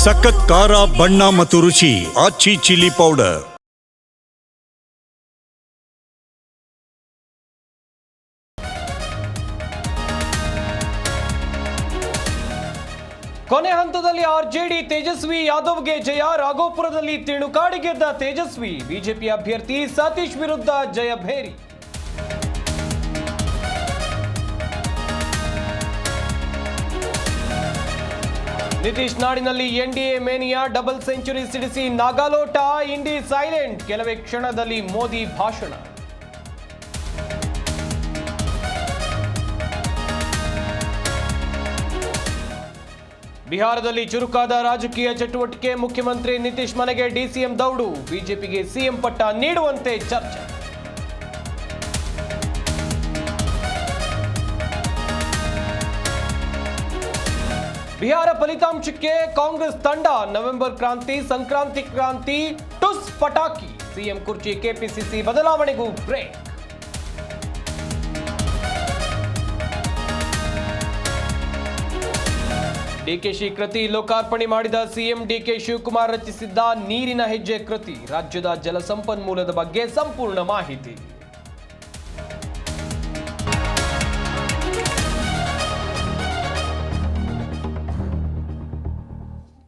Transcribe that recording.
ಸಖತ್ ಖಾರ ಬಣ್ಣ ಮತ್ತು ರುಚಿ ಆಚಿ ಚಿಲ್ಲಿ ಪೌಡರ್. ಕೊನೆ ಹಂತದಲ್ಲಿ ಆರ್ಜೆಡಿ ತೇಜಸ್ವಿ ಯಾದವ್ಗೆ ಜಯ. ರಾಘೋಪುರದಲ್ಲಿ ತಿಣುಕಾಡಿ ಗೆದ್ದ ತೇಜಸ್ವಿ. ಬಿಜೆಪಿ ಅಭ್ಯರ್ಥಿ ಸತೀಶ್ ವಿರುದ್ಧ ಜಯಭೇರಿ. ನಿತೀಶ್ ನಾಡಿನಲ್ಲಿ ಎನ್ಡಿಎ ಮೇನಿಯಾ. ಡಬಲ್ ಸೆಂಚುರಿ ಸಿಡಿಸಿ ನಾಗಾಲೋಟ. ಇಂಡಿ ಸೈಲೆಂಟ್. ಕೆಲವೇ ಕ್ಷಣದಲ್ಲಿ ಮೋದಿ ಭಾಷಣ. ಬಿಹಾರದಲ್ಲಿ ಚುರುಕಾದ ರಾಜಕೀಯ ಚಟುವಟಿಕೆ. ಮುಖ್ಯಮಂತ್ರಿ ನಿತೀಶ್ ಮನೆಗೆ ಡಿಸಿಎಂ ದೌಡು. ಬಿಜೆಪಿಗೆ ಸಿಎಂ ಪಟ್ಟ ನೀಡುವಂತೆ ಚರ್ಚೆ. ಬಿಹಾರ ಫಲಿತಾಂಶಕ್ಕೆ ಕಾಂಗ್ರೆಸ್ ತಂಡ ನವೆಂಬರ್ ಕ್ರಾಂತಿ, ಸಂಕ್ರಾಂತಿ ಕ್ರಾಂತಿ, ಟುಸ್ ಪಟಾಕಿ. ಸಿಎಂ ಕುರ್ಚಿ, ಕೆಪಿಸಿಸಿ ಬದಲಾವಣೆಗೂ ಬ್ರೇಕ್. ಡಿಕೆಶಿ ಕೃತಿ ಲೋಕಾರ್ಪಣೆ ಮಾಡಿದ ಸಿಎಂ. ಡಿಕೆ ಶಿವಕುಮಾರ್ ರಚಿಸಿದ್ದ ನೀರಿನ ಹೆಜ್ಜೆ ಕೃತಿ. ರಾಜ್ಯದ ಜಲಸಂಪನ್ಮೂಲದ ಬಗ್ಗೆ ಸಂಪೂರ್ಣ ಮಾಹಿತಿ.